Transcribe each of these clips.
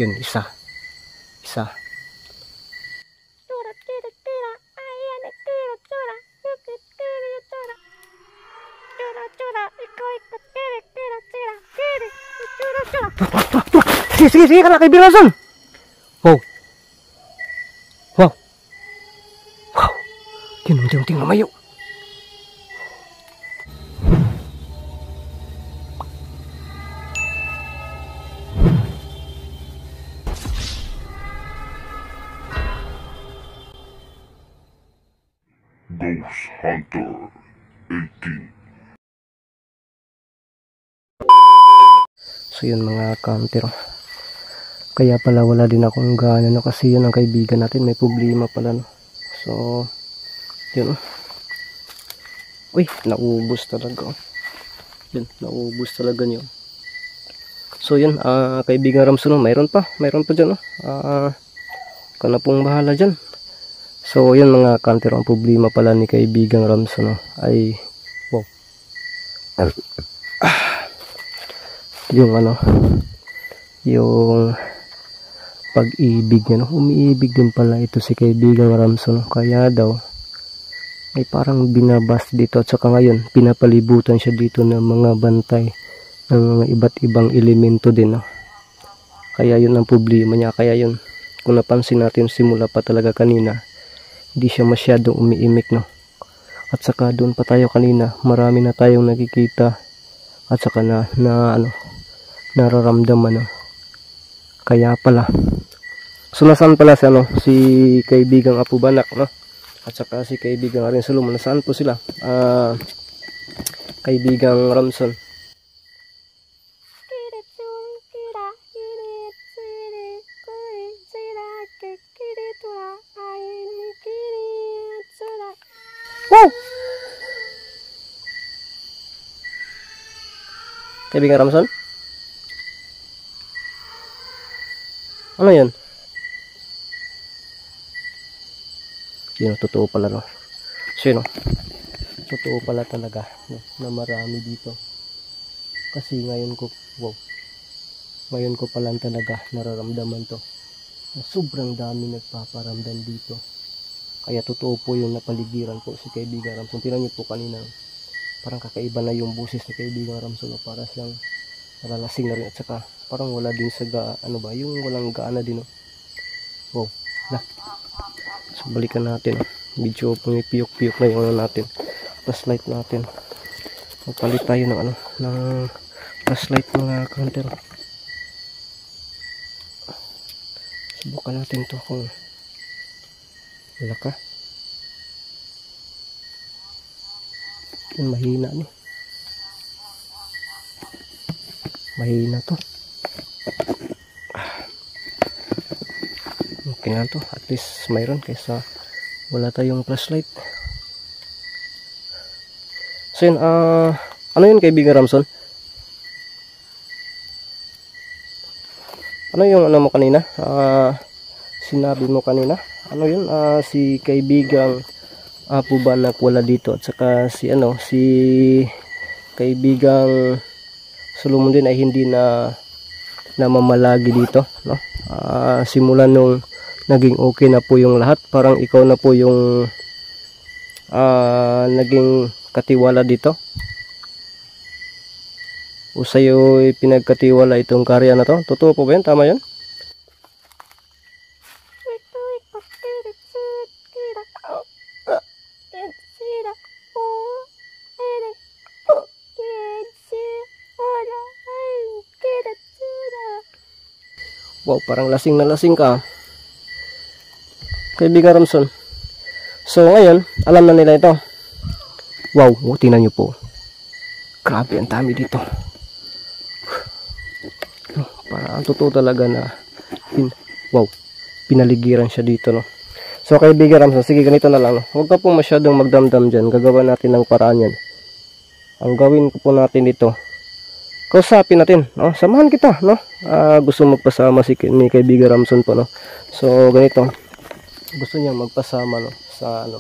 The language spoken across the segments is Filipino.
Yun, isa. Isa. Sige, sige, sige ka na, kaibigan Ramson. Wow. Wow. Wow. Yun, unti-unting lumayo. Ghost Hunter 18. So yun mga counter. Kaya pala wala din akong gana no, kasi yun ang kaibigan natin, may problema pala no. So yun. Uy, naubos talaga. Yun, naubos talaga niyo. So yun, kaibigan Ramson, mayroon pa dyan no. Ikaw na pong bahala dyan. So yun mga counter, ang problema pala ni kaibigan Ramson no, ay wow. Yung ano, yung pag-ibig niya no, umiibig din pala ito si kaibigang Ramson, kaya daw ay parang binabas dito, at saka ngayon pinapalibutan siya dito ng mga bantay ng mga iba't ibang elemento din no. Kaya yun ang problema niya. Kaya yun, kung napansin natin simula pa talaga kanina, hindi siya masyadong umiimik no. At saka doon pa tayo kanina, marami na tayong nakikita at saka na ano, nararamdaman no. Kaya pala, so nasaan pala si, ano, si kaibigang Apo Banak no? At saka si kaibigang Arin Solomon, nasaan po sila? Kaibigang Ramson. Wow! Kaibigang Ramson? Ano yan? Yun, totoo pala no. So yun, no? Totoo pala talaga no, na marami dito. Kasi ngayon ko, wow, ngayon ko pala talaga nararamdaman to, na sobrang dami nagpaparamdam dito. Kaya totoo po yung napaligiran po si kaibigan Ramson. Tingnan niyo po kanina, parang kakaiba na yung boses ni kaibigan Ramson no? Para siyang nalalasing na rin, at saka parang wala din sa ano ba, yung walang gaana din no? Wow, na. So balikan natin, medyo pumipiyok-piyok na yung ano natin, flashlight natin. Magpalit tayo ng ano, ng flashlight mga counter. Subukan natin to kung wala ka. Yung mahina ni, mahina to. Okay na to, at least mayroon kaysa wala tayong flashlight. So yun, ano yun kaibigan Ramson? Ano yung ano mo kanina? Sinabi mo kanina? Ano yun? Si kaibigang Apo Banak wala dito, at saka si ano, si kaibigang Solomon din ay hindi na namamalagi dito, no? Simula nung naging okay na po yung lahat, parang ikaw na po yung naging katiwala dito, o sa'yo pinagkatiwala itong karya na to. Totoo po ba yun? Tama yun? Wow, parang lasing na lasing ka, kaibigan Ramson. So ngayon, alam na nila ito. Wow, tingnan nyo po. Grabe ang dami dito. Parang totoo talaga na wow, pinaligiran siya dito no. So kaibigan Ramson, sige ganito na lang no. Huwag ka po masyadong magdamdam dyan. Gagawa natin ng paraan yan. Ang gawin ko po natin dito, kausapin natin no? Samahan kita no. Gusto magpasama si ni kaibigan Ramson po no. So ganito, gusto niya magpasama no sa ano,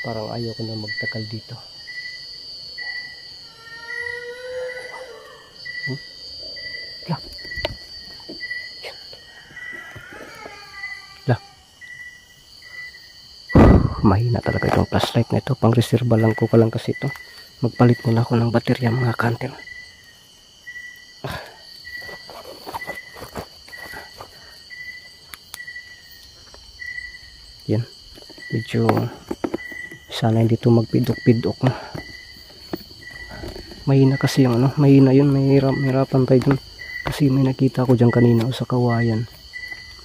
Parang ayaw ko na magtagal dito. Lah. Lah. Mahina talaga itong flashlight na ito. Pang reserva lang ko lang kasi ito. Magpalit muna ako ng baterya mga kantin. Yan. Medyo sana hindi ito magpidok-pidok na. Mahina kasi yung mahina yun. Mahirapan tayo dun. Kasi may nakita ko dyan kanina sa kawayan.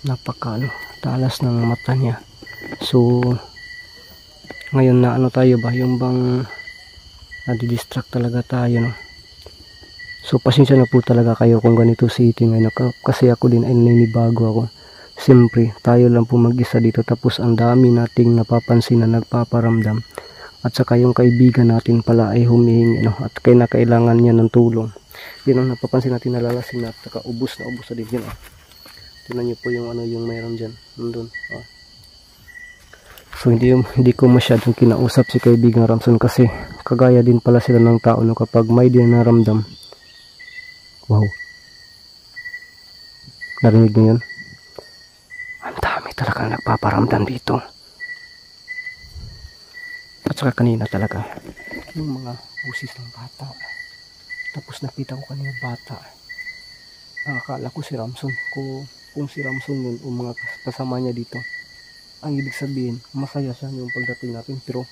Napaka talas ng mata niya. So ngayon na tayo ba, yung bang nadidistract talaga tayo, no? So pasensya na po talaga kayo kung ganito setting ngayon, kasi ako din ay naninibago ako. Siyempre tayo lang po mag-isa dito, tapos ang dami nating napapansin na nagpaparamdam, at saka yung kaibigan natin pala ay humihingi, no? At kailangan niya ng tulong. Yun ang napapansin natin, nalalasing na, at saka ubos na din yun. Tingnan nyo po yung yung mayroon dyan, nandun. So hindi ko masyadong kinausap si kaibigang Ramson, kasi kagaya din pala sila ng tao, no? Kapag may dinaramdam, wow, narinig nyo yun? Ang dami talaga nagpaparamdam dito. At saka kanina talaga yung mga busis ng bata, tapos nakita ko kanina bata, akala ko si Ramson. Kung si Ramson yun o mga kasama niya dito, ang ibig sabihin masaya siya yung pagdating natin, pero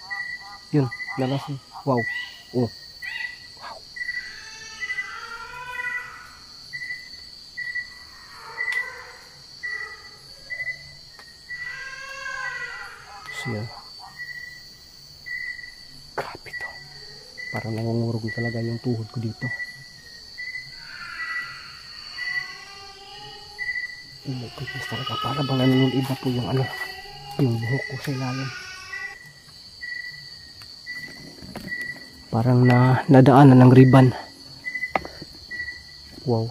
yun nalasing. Wow. Wow. So yan, grabe to, parang nangungurog talaga yung tuhod ko dito. Oh my goodness talaga, para bang nanunod po yung yung buhok ko sa ilalim. Parang nadaanan ng ribbon. Wow.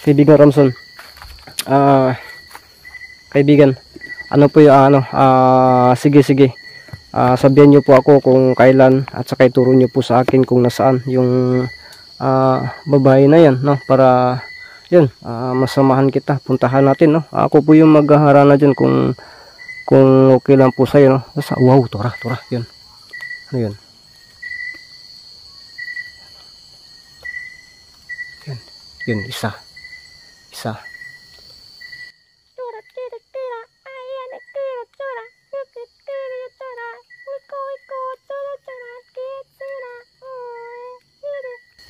Kaibigan Ramson, kaibigan, ano po yung sige, sabihan nyo po ako kung kailan, at saka ituro nyo po sa akin kung nasaan yung babae na yan, no? Para yun, masamahan kita, puntahan natin, no? Ako po yung maghaharana dyan kung okay lang po sa'yo, no? Wow, tura, yun. Ano yun? Yun, isa.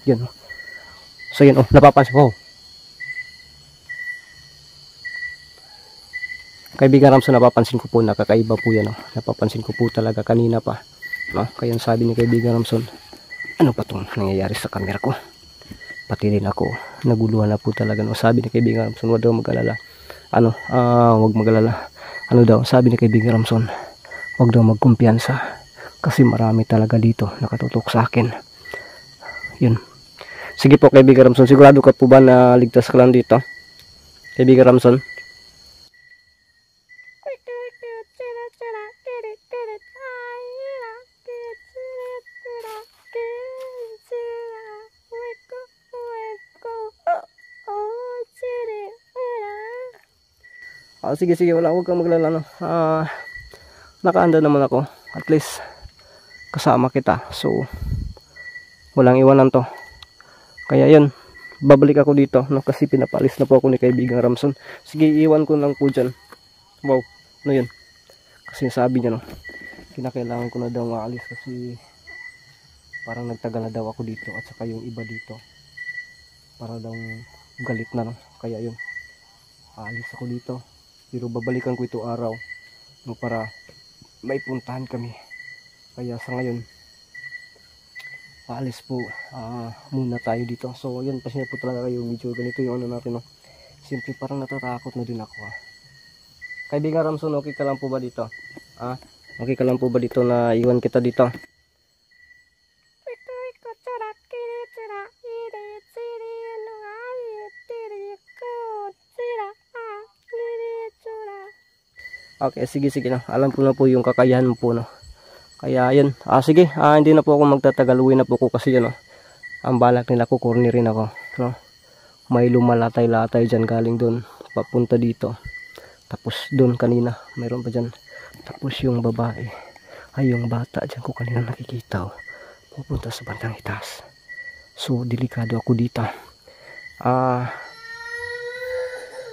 Yun. So yun, napapansin ko. Kaibigan Ramson, napapansin ko po, nakakaiba po yan, no? Napapansin ko po talaga kanina pa, no? Kaya sabi ni kaibigan Ramson, ano pa itong nangyayari sa camera ko? Pati din ako, naguluhan na po talaga, no? Sabi ni kaibigan Ramson, wag daw mag-alala. Wag mag-alala. Ano daw, sabi ni kaibigan Ramson, wag daw magkumpiyansa, kasi marami talaga dito nakatutok sa akin. Yun. Sige po kaibigan Ramson, sigurado ka po ba na ligtas ka lang dito? Kaibigan Ramson? Sige, huwag kang maglala, no? Nakaanda naman ako, at least kasama kita, so walang iwanan to. Kaya yun, babalik ako dito, no? Kasi pinapalis na po ako ni kaibigang Ramson. Sige, iwan ko lang po dyan. Wow, ano yun? Kasi sabi niya, no, kinakailangan ko na daw maalis, kasi parang nagtagal na daw ako dito, at saka yung iba dito para daw galit na, no? Kaya yun, aalis ako dito. Pero babalikan ko ito araw, no, para may puntahan kami. Kaya sa ngayon, paalis po muna tayo dito. So yun, pasensya po talaga kayo, medyo ganito yung natin, no? Siyempre parang natatakot na din ako, Kaibigan Ramson, okay ka lang po ba dito? Okay ka lang po ba dito na iwan kita dito? Okay, sige na. Alam ko na po yung kakayahan mo po, no? Kaya yun, sige, hindi na po ako magtatagal, uwi na po ako kasi yun, ang balak nila ko cornerin ako, no? May lumalatay-latay dyan galing doon, papunta dito. Tapos doon kanina, mayroon pa dyan. Tapos yung babae, ay yung bata dyan ko kanina nakikita, pupunta sa bandang itaas. So, delikado ako dito.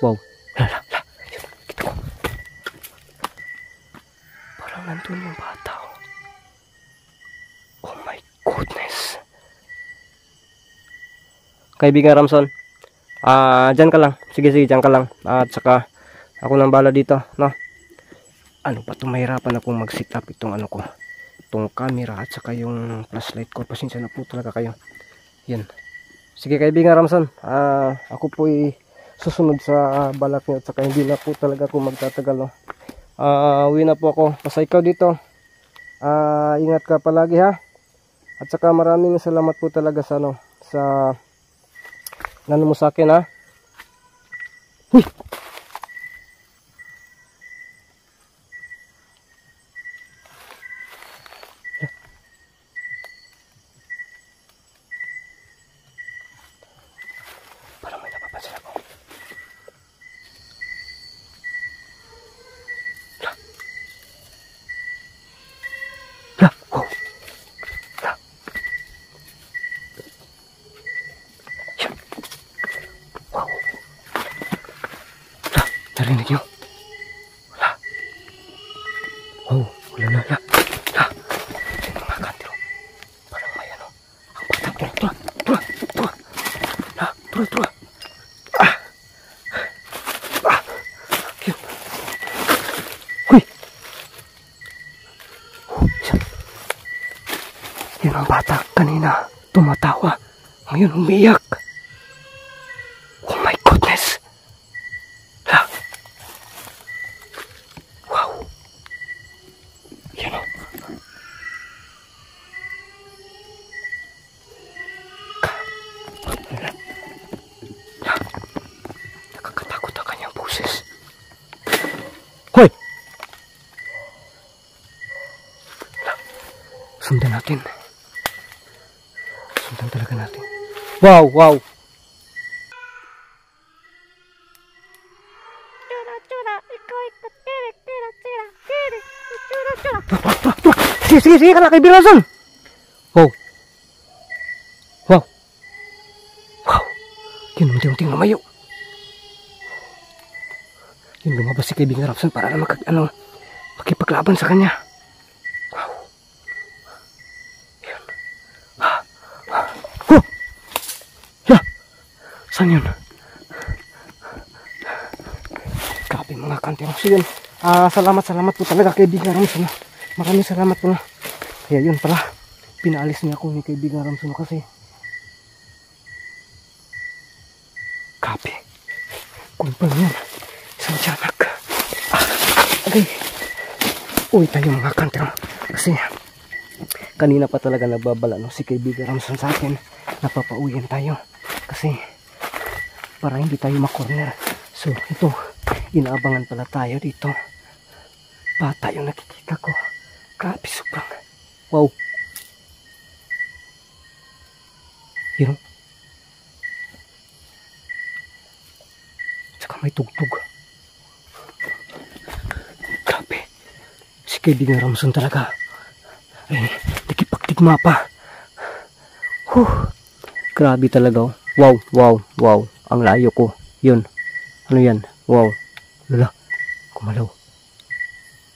Wow. Lala. Kita ko. Parang nandun yung bata. Oh my goodness. Kaibigan Ramson, dyan ka lang. Sige, dyan ka lang. At saka, ako nang bala dito, no? Ano ba ito? Mahirapan akong mag-set up itong ano ko. Itong camera at saka yung flashlight ko. Pasensya na po talaga kayo. Yan. Sige kaibigan Ramson, ako po susunod sa balak niyo at saka hindi na po talaga ako magtatagal, no? Uwi na po ako. Basta ikaw dito, ingat ka palagi ha. At saka maraming salamat po talaga sa nano mo sa akin ha. Uy! Parang may napapansin ako. Wow. Wow. Narinig nyo? Wala. Wow. Wala. Sino mga kantiro? Parang may ano. Ang bata. Tura. Tura. Yun. Huy. Yun ang bata. Kanina tumatawa. Ngayon umiyak. Oh my goodness. Wow. Yan o. Nakakatakot ang kanyang boses. Hoy! Sundan natin. Sundan talaga natin. Wow! Sige ka na kaibigan Ramson. Wow. Yun, unti-unting lumayo. Yun, lumabas si kaibigan Ramson para na makipaglaban sa kanya. Wow. Yun. Saan yun? Grabe mga kantero. So yun, salamat po talaga kaibigan Ramson. Maraming salamat po na. Kaya yun pala, pinaalis niya ako ni kaibigan Ramson kasi grabe. Kung pa yan, isang tiyanak. Okay. Uwi tayo mga kantero. Kasi kanina pa talaga nagbabala si kaibigan Ramson sa akin. Napapauwian tayo. Kasi para hindi tayo makorner. So ito, inaabangan pala tayo dito. Bata yung nakikita ko. Grabe, sobrang. Wow. Yun. Tsaka may tugtog. Grabe. Si kaibigan Ramson talaga. Ay, nakipagtigma pa. Grabe talaga. Wow. Ang layo ko. Yun. Ano yan? Wow. Lala. Kumalaw.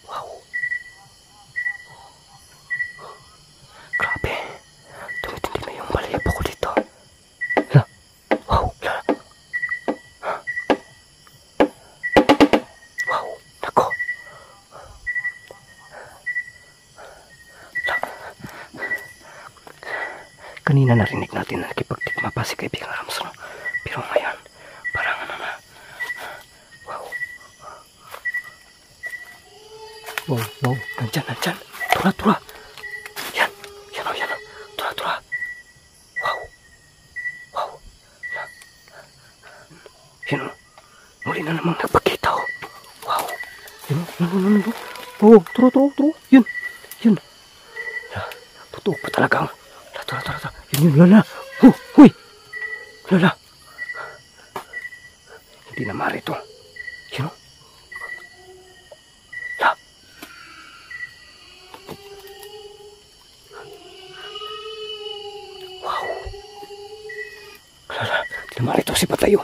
Wow. Grabe. Tumitindi na yung balahibo ko dito. Lala. Wow. Lala. Wow. Nako. Kanina narinig natin na nakipagtikma pa si kaibigan Ramson. Pero ngayon, parang ano na. Wow. Nandyan. Tura. Yan. Tura. Wow. Yan o. Muli na namang nagpakita o. Wow. Yan o. Oh, tura. Yun. Totoo pa talagang. Lala. Yun, lala. Huy. Lala. Hindi na mari ito. Yun o. La. Wow. Lala. Hindi na mari ito. Sipa tayo.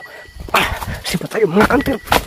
Sipa tayo mga kanter.